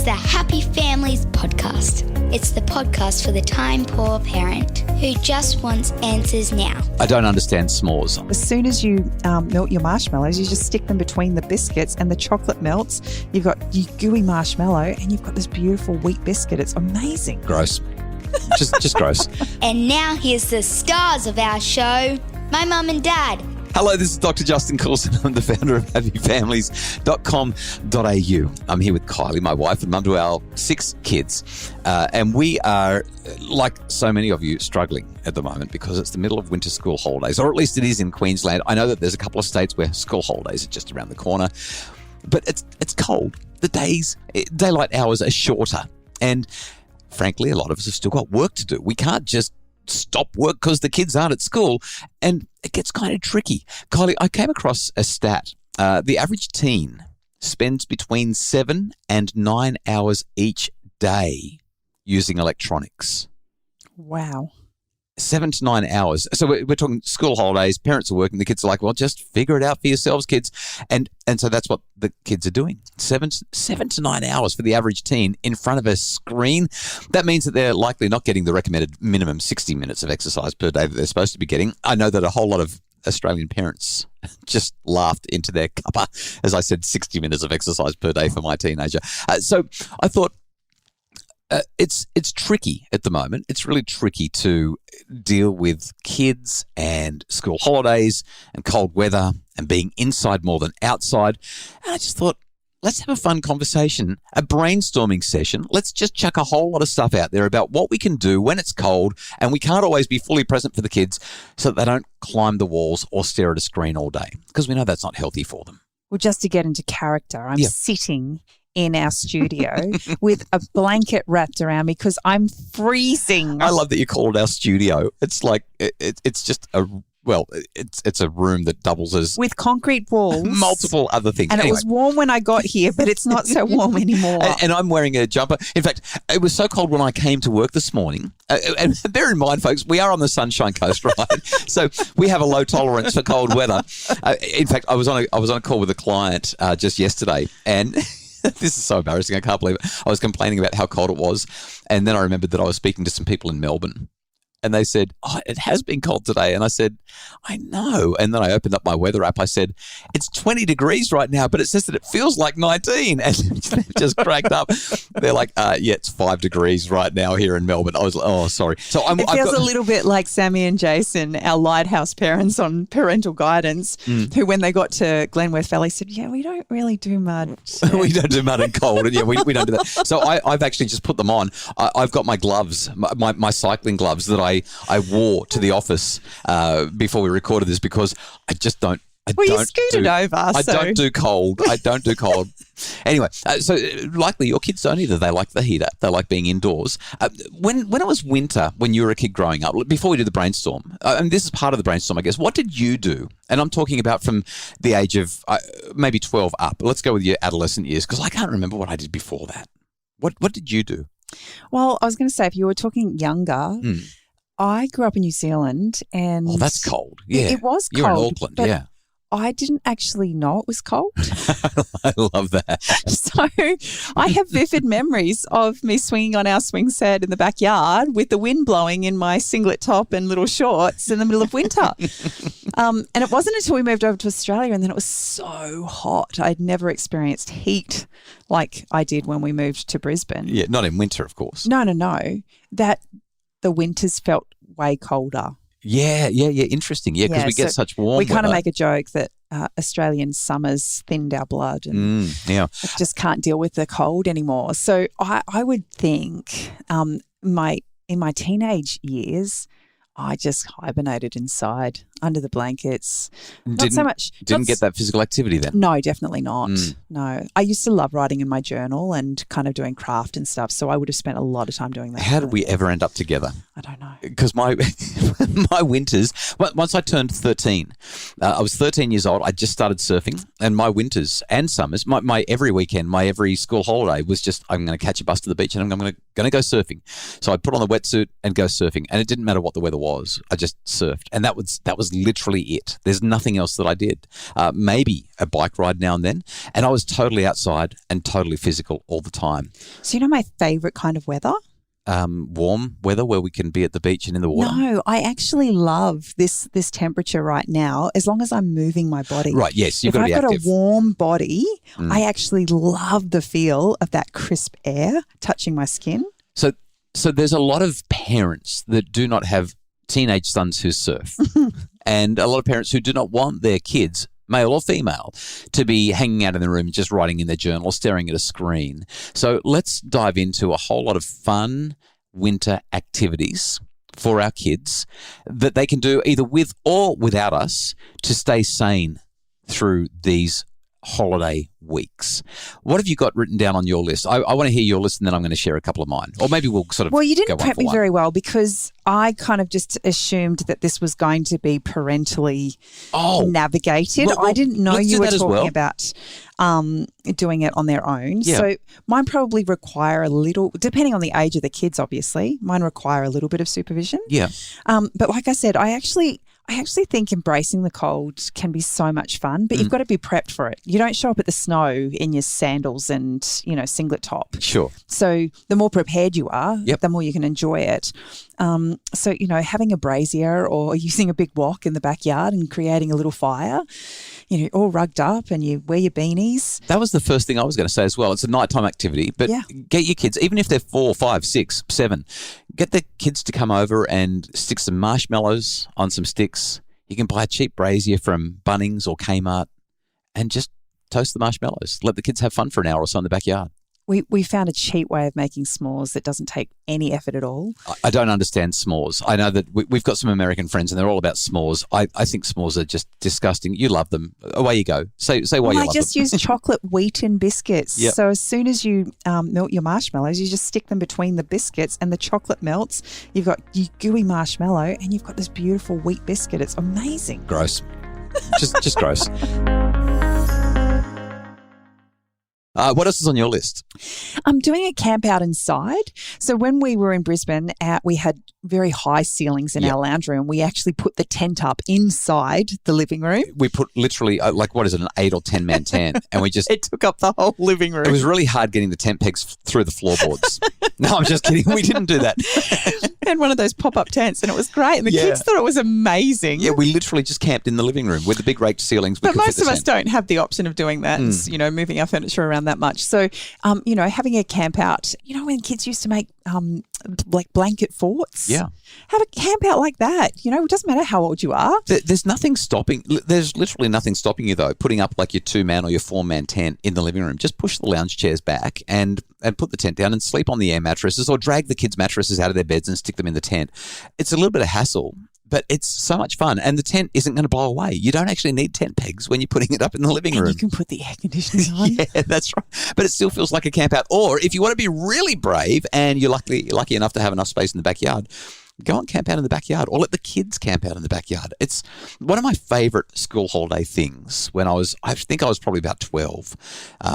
It's the Happy Families podcast. It's the podcast for the time-poor parent who just wants answers now. I don't understand s'mores. As soon as you melt your marshmallows, you just stick them between the biscuits and the chocolate melts. You've got your gooey marshmallow and you've got this beautiful wheat biscuit. It's amazing. Gross. Just gross. And now here's the stars of our show, my mum and dad. Hello, this is Dr. Justin Coulson. I'm the founder of happyfamilies.com.au. I'm here with Kylie, my wife, and mum to our 6 kids. And we are, like so many of you, struggling at the moment because it's the middle of winter school holidays, or at least it is in Queensland. I know that there's a couple of states where school holidays are just around the corner, but it's cold. The daylight hours are shorter. And frankly, a lot of us have still got work to do. We can't just stop work because the kids aren't at school, and it gets kind of tricky. Kylie, I came across a stat. The average teen spends between 7 and 9 hours each day using electronics. Wow. 7 to 9 hours. So we're talking school holidays, parents are working, the kids are like, well, just figure it out for yourselves, kids. And so that's what the kids are doing. 7 to 9 hours for the average teen in front of a screen. That means that they're likely not getting the recommended minimum 60 minutes of exercise per day that they're supposed to be getting. I know that a whole lot of Australian parents just laughed into their cuppa as I said 60 minutes of exercise per day for my teenager. So I thought, it's tricky at the moment. It's really tricky to deal with kids and school holidays and cold weather and being inside more than outside. And I just thought, let's have a fun conversation, a brainstorming session. Let's just chuck a whole lot of stuff out there about what we can do when it's cold and we can't always be fully present for the kids so that they don't climb the walls or stare at a screen all day, because we know that's not healthy for them. Well, just to get into character, I'm sitting in our studio with a blanket wrapped around me because I'm freezing. I love that you call it our studio. It's like it's just it's a room that doubles as with concrete walls, multiple other things. And anyway. It was warm when I got here, but it's not so warm anymore. And I'm wearing a jumper. In fact, it was so cold when I came to work this morning. And bear in mind, folks, we are on the Sunshine Coast, right? So we have a low tolerance for cold weather. In fact, I was on a call with a client just yesterday, and this is so embarrassing. I can't believe it. I was complaining about how cold it was. And then I remembered that I was speaking to some people in Melbourne. And they said, oh, it has been cold today. And I said, I know. And then I opened up my weather app. I said, it's 20 degrees right now, but it says that it feels like 19. And they just cracked up. They're like, yeah, it's 5 degrees right now here in Melbourne. I was like, oh, sorry. So it feels a little bit like Sammy and Jason, our lighthouse parents on parental guidance, who when they got to Glenworth Valley said, yeah, we don't really do mud. We don't do mud and cold. And yeah, we don't do that. So I've actually just put them on. I've got my gloves, my cycling gloves that I wore to the office before we recorded this because I just don't. You scooted over. I don't do cold. Anyway, so likely your kids don't either. They like the heater. They like being indoors. When it was winter, when you were a kid growing up, before we did the brainstorm, and this is part of the brainstorm, I guess, what did you do? And I'm talking about from the age of maybe 12 up. Let's go with your adolescent years because I can't remember what I did before that. What did you do? Well, I was going to say, if you were talking younger, I grew up in New Zealand and... Oh, that's cold. Yeah. It was cold. You're in Auckland, yeah. I didn't actually know it was cold. I love that. So I have vivid memories of me swinging on our swing set in the backyard with the wind blowing in my singlet top and little shorts in the middle of winter. And it wasn't until we moved over to Australia and then it was so hot. I'd never experienced heat like I did when we moved to Brisbane. Yeah, not in winter, of course. No. That the winters felt way colder. Yeah. Interesting. Yeah, because we get such warm We kind weather. of make a joke that Australian summers thinned our blood and I just can't deal with the cold anymore. So I would think in my teenage years, I just hibernated inside under the blankets. Didn't get that physical activity then? No, definitely not. No. I used to love writing in my journal and kind of doing craft and stuff, so I would have spent a lot of time doing that. How did we ever end up together? I don't know. Because my winters, once I turned 13, I was 13 years old, I just started surfing, and my winters and summers, my every weekend, my every school holiday was just, I'm going to catch a bus to the beach and I'm going to go surfing. So I'd put on the wetsuit and go surfing, and it didn't matter what the weather was. I just surfed, and that was was literally it. There's nothing else that I did. Maybe a bike ride now and then. And I was totally outside and totally physical all the time. So you know my favourite kind of weather? Warm weather where we can be at the beach and in the water. No, I actually love this temperature right now as long as I'm moving my body. Right, yes, you've got to be active. If I've got a warm body, I actually love the feel of that crisp air touching my skin. So there's a lot of parents that do not have teenage sons who surf and a lot of parents who do not want their kids, male or female, to be hanging out in the room just writing in their journal or staring at a screen. So let's dive into a whole lot of fun winter activities for our kids that they can do either with or without us to stay sane through these holiday weeks. What have you got written down on your list? I want to hear your list and then I'm going to share a couple of mine. Or maybe we'll sort of Well, you didn't go prep me one. very well because I kind of just assumed that this was going to be parentally navigated. Well, I didn't know let's you do were that as talking well. about doing it on their own. Yeah. So mine probably require a little, depending on the age of the kids, obviously, mine require a little bit of supervision. Yeah. But like I said, I actually think embracing the cold can be so much fun, but you've got to be prepped for it. You don't show up at the snow in your sandals and, singlet top. Sure. So the more prepared you are, Yep. the more you can enjoy it. So, having a brazier or using a big wok in the backyard and creating a little fire, all rugged up and you wear your beanies. That was the first thing I was going to say as well. It's a nighttime activity, but get your kids, even if they're 4, 5, 6, 7, get the kids to come over and stick some marshmallows on some sticks. You can buy a cheap brazier from Bunnings or Kmart and just toast the marshmallows. Let the kids have fun for an hour or so in the backyard. We found a cheap way of making s'mores that doesn't take any effort at all. I don't understand s'mores. I know that we've got some American friends and they're all about s'mores. I think s'mores are just disgusting. You love them. Away you go. Say why you love them. I just use chocolate wheaten biscuits. Yep. So as soon as you melt your marshmallows, you just stick them between the biscuits and the chocolate melts. You've got your gooey marshmallow and you've got this beautiful wheat biscuit. It's amazing. Gross. Just gross. What else is on your list? I'm doing a camp out inside. So when we were in Brisbane, we had very high ceilings in our lounge room. We actually put the tent up inside the living room. We put literally, what is it, an 8 or 10 man tent, and we just It took up the whole living room. It was really hard getting the tent pegs through the floorboards. No, I'm just kidding. We didn't do that. And one of those pop-up tents, and it was great. And the kids thought it was amazing. Yeah, we literally just camped in the living room with the big raked ceilings. But most of us don't have the option of doing that, and, moving our furniture around that much. So, having a camp out, when kids used to make like blanket forts. Yeah. Have a camp out like that. It doesn't matter how old you are. There's literally nothing stopping you, though, putting up like your 2-man or your 4-man tent in the living room. Just push the lounge chairs back and put the tent down and sleep on the air mattresses or drag the kids' mattresses out of their beds and stick them in the tent. It's a little bit of hassle, but it's so much fun. And the tent isn't going to blow away. You don't actually need tent pegs when you're putting it up in the living room. You can put the air conditioning on. Yeah, that's right. But it still feels like a camp out. Or if you want to be really brave and you're lucky enough to have enough space in the backyard, go and camp out in the backyard or let the kids camp out in the backyard. It's one of my favorite school holiday things when I think I was probably about 12,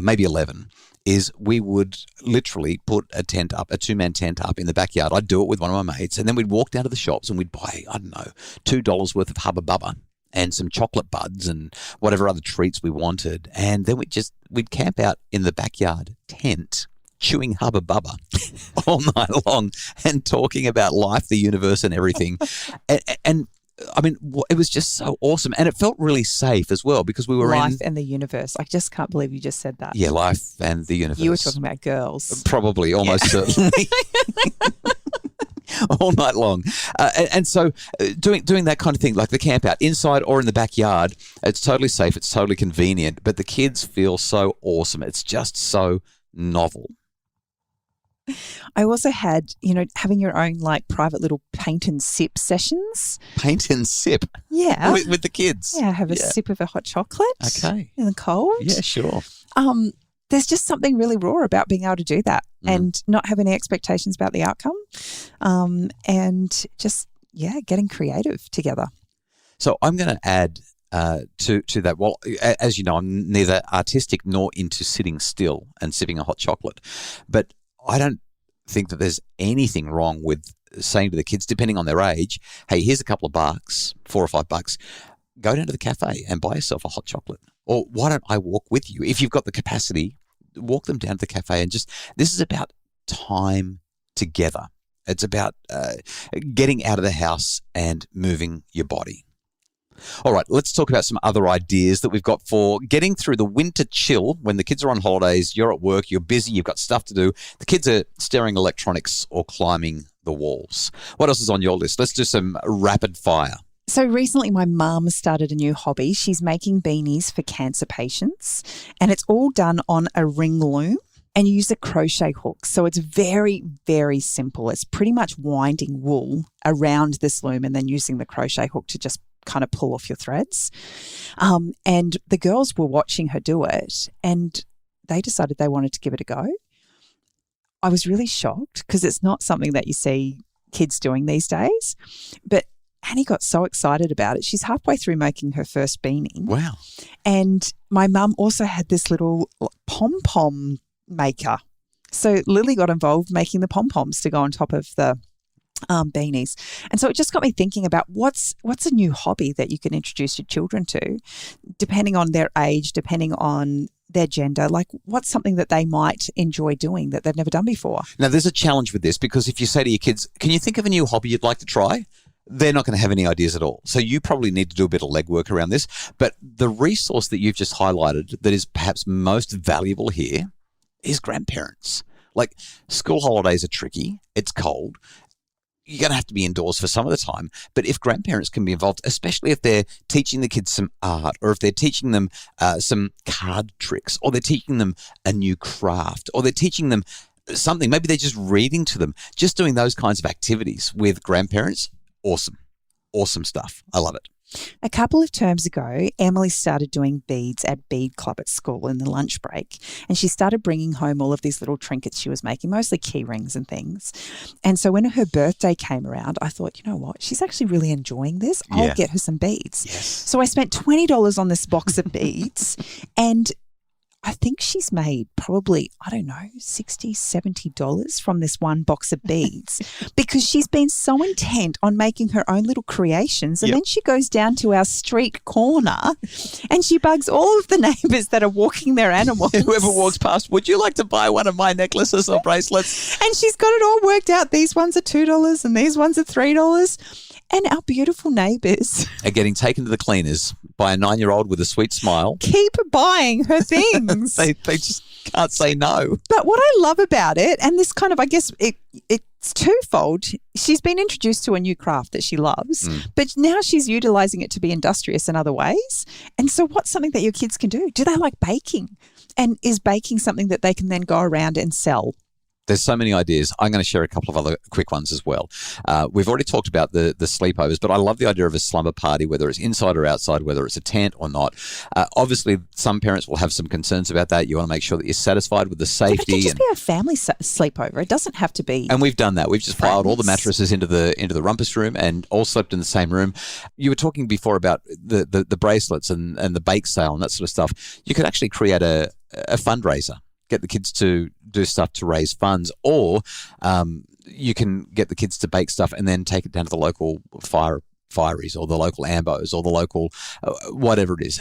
maybe 11, is we would literally put a 2-man tent up in the backyard. I'd do it with one of my mates, and then we'd walk down to the shops and we'd buy, $2 worth of Hubba Bubba and some chocolate buds and whatever other treats we wanted. And then we'd camp out in the backyard tent, chewing Hubba Bubba all night long and talking about life, the universe and everything. And it was just so awesome. And it felt really safe as well because we were Life and the universe. I just can't believe you just said that. Yeah, life and the universe. You were talking about girls. Probably, almost certainly. All night long. And so doing that kind of thing, like the camp out, inside or in the backyard, it's totally safe, it's totally convenient, but the kids feel so awesome. It's just so novel. I also had, having your own like private little paint and sip sessions. Paint and sip? Yeah. With the kids? Yeah, have a sip of a hot chocolate. Okay. In the cold. Yeah, sure. There's just something really raw about being able to do that and not have any expectations about the outcome and just, getting creative together. So I'm going to add to that. Well, as you know, I'm neither artistic nor into sitting still and sipping a hot chocolate, but I don't think that there's anything wrong with saying to the kids, depending on their age, hey, here's a couple of bucks, $4 or $5. Go down to the cafe and buy yourself a hot chocolate. Or why don't I walk with you? If you've got the capacity, walk them down to the cafe and this is about time together. It's about getting out of the house and moving your body. All right, let's talk about some other ideas that we've got for getting through the winter chill when the kids are on holidays, you're at work, you're busy, you've got stuff to do. The kids are staring electronics or climbing the walls. What else is on your list? Let's do some rapid fire. So recently my mum started a new hobby. She's making beanies for cancer patients, and it's all done on a ring loom. And you use a crochet hook. So it's very, very simple. It's pretty much winding wool around this loom and then using the crochet hook to just kind of pull off your threads. And the girls were watching her do it and they decided they wanted to give it a go. I was really shocked because it's not something that you see kids doing these days. But Annie got so excited about it. She's halfway through making her first beanie. Wow. And my mum also had this little pom-pom maker. So Lily got involved making the pom-poms to go on top of the beanies. And so it just got me thinking about what's a new hobby that you can introduce your children to, depending on their age, depending on their gender, like what's something that they might enjoy doing that they've never done before. Now, there's a challenge with this because if you say to your kids, can you think of a new hobby you'd like to try? They're not going to have any ideas at all. So you probably need to do a bit of legwork around this. But the resource that you've just highlighted that is perhaps most valuable here is grandparents. Like, school holidays are tricky. It's cold. You're going to have to be indoors for some of the time. But if grandparents can be involved, especially if they're teaching the kids some art or if they're teaching them some card tricks or they're teaching them a new craft or they're teaching them something, maybe they're just reading to them, just doing those kinds of activities with grandparents, awesome. Awesome stuff. I love it. A couple of terms ago, Emily started doing beads at Bead Club at school in the lunch break, and she started bringing home all of these little trinkets she was making, mostly key rings and things. And so when her birthday came around, I thought, you know what, she's actually really enjoying this. I'll get her some beads. Yes. So I spent $20 on this box of beads, and I think she's made probably, I don't know, $60, $70 from this one box of beads because she's been so intent on making her own little creations. And then she goes down to our street corner and she bugs all of the neighbours that are walking their animals. Whoever walks past, would you like to buy one of my necklaces or bracelets? And she's got it all worked out. These ones are $2 and these ones are $3. And our beautiful neighbours are getting taken to the cleaners by a 9-year-old with a sweet smile. Keep buying her things. they just can't say no. But what I love about it, and this kind of, I guess it's twofold. She's been introduced to a new craft that she loves, but now she's utilising it to be industrious in other ways. And so what's something that your kids can do? Do they like baking? And is baking something that they can then go around and sell? There's so many ideas. I'm going to share a couple of other quick ones as well. We've already talked about the sleepovers, but I love the idea of a slumber party, whether it's inside or outside, whether it's a tent or not. Obviously, some parents will have some concerns about that. You want to make sure that you're satisfied with the safety. It can just be a family sleepover. It doesn't have to be. And we've done that. We've just piled all the mattresses into the rumpus room and all slept in the same room. You were talking before about the bracelets and the bake sale and that sort of stuff. You could actually create a fundraiser. Get the kids to do stuff to raise funds, or you can get the kids to bake stuff and then take it down to the local fireys or the local ambos or the local whatever it is,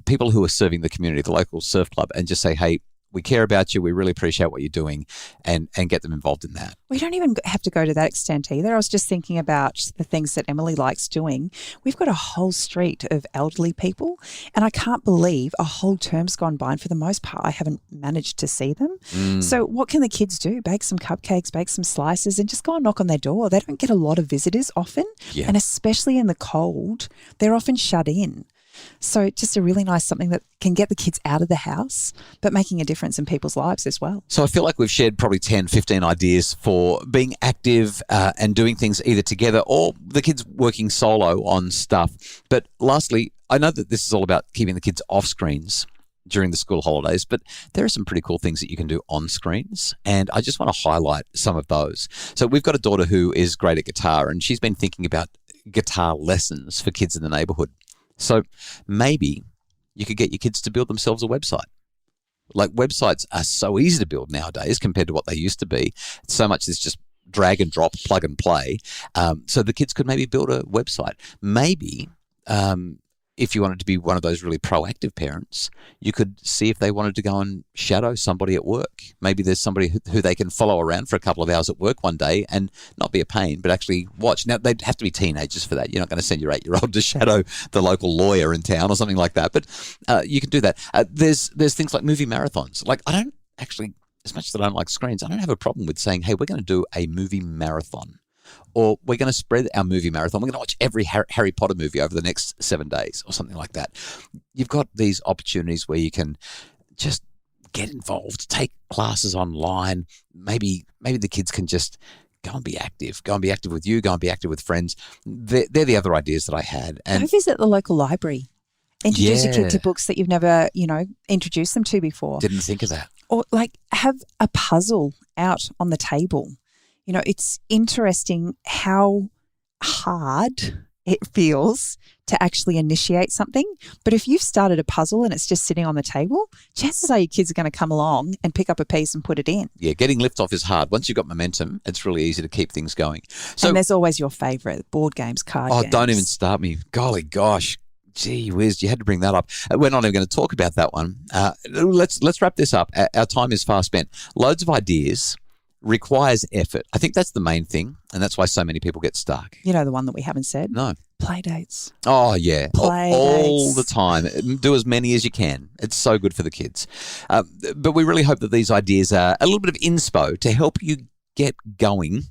people who are serving the community, the local surf club, and just say, hey, we care about you. We really appreciate what you're doing, and get them involved in that. We don't even have to go to that extent either. I was just thinking about the things that Emily likes doing. We've got a whole street of elderly people, and I can't believe a whole term's gone by, and for the most part, I haven't managed to see them. So what can the kids do? Bake some cupcakes, bake some slices, and just go and knock on their door. They don't get a lot of visitors often, and especially in the cold, they're often shut in. So just a really nice something that can get the kids out of the house, but making a difference in people's lives as well. So I feel like we've shared probably 10, 15 ideas for being active and doing things either together or the kids working solo on stuff. But lastly, I know that this is all about keeping the kids off screens during the school holidays, but there are some pretty cool things that you can do on screens, and I just want to highlight some of those. So we've got a daughter who is great at guitar, and she's been thinking about guitar lessons for kids in the neighbourhood. So maybe you could get your kids to build themselves a website. Like, websites are so easy to build nowadays compared to what they used to be. So much is just drag and drop, plug and play. So the kids could maybe build a website. Maybe if you wanted to be one of those really proactive parents, you could see if they wanted to go and shadow somebody at work. Maybe there's somebody who they can follow around for a couple of hours at work one day and not be a pain, but actually watch. Now, they'd have to be teenagers for that. You're not going to send your 8-year-old to shadow the local lawyer in town or something like that, but you can do that. There's things like movie marathons. Like, I don't actually, as much as I don't like screens, I don't have a problem with saying, hey, we're going to do a movie marathon. Or we're going to spread our movie marathon. We're going to watch every Harry Potter movie over the next 7 days or something like that. You've got these opportunities where you can just get involved, take classes online. Maybe the kids can just go and be active. Go and be active with you. Go and be active with friends. They're the other ideas that I had. And go visit the local library. Introduce your kid to books that you've never, introduced them to before. Didn't think of that. Or have a puzzle out on the table. It's interesting how hard it feels to actually initiate something. But if you've started a puzzle and it's just sitting on the table, chances are your kids are going to come along and pick up a piece and put it in. Yeah, getting lift off is hard. Once you've got momentum, it's really easy to keep things going. So, and there's always your favourite, board games, card games. Oh, don't even start me. Golly gosh. Gee whiz, you had to bring that up. We're not even going to talk about that one. Let's wrap this up. Our time is fast spent. Loads of ideas. Requires effort. I think that's the main thing, and that's why so many people get stuck. You know the one that we haven't said? No. Play dates. Oh, yeah. Play all dates. the time. Do as many as you can. It's so good for the kids. But we really hope that these ideas are a little bit of inspo to help you get going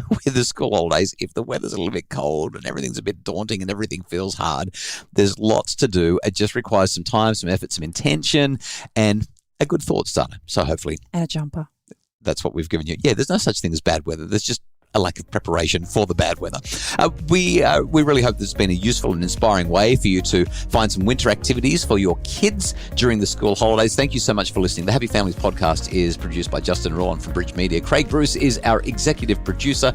with the school holidays. If the weather's a little bit cold and everything's a bit daunting and everything feels hard, there's lots to do. It just requires some time, some effort, some intention, and a good thought starter. So hopefully... And a jumper. That's what we've given you. Yeah, there's no such thing as bad weather. There's just a lack of preparation for the bad weather. We really hope this has been a useful and inspiring way for you to find some winter activities for your kids during the school holidays. Thank you so much for listening. The Happy Families podcast is produced by Justin Rowan from Bridge Media. Craig Bruce is our executive producer.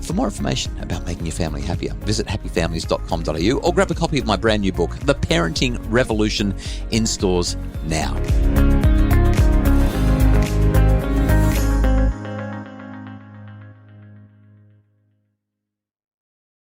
For more information about making your family happier, visit happyfamilies.com.au or grab a copy of my brand new book, The Parenting Revolution, in stores now.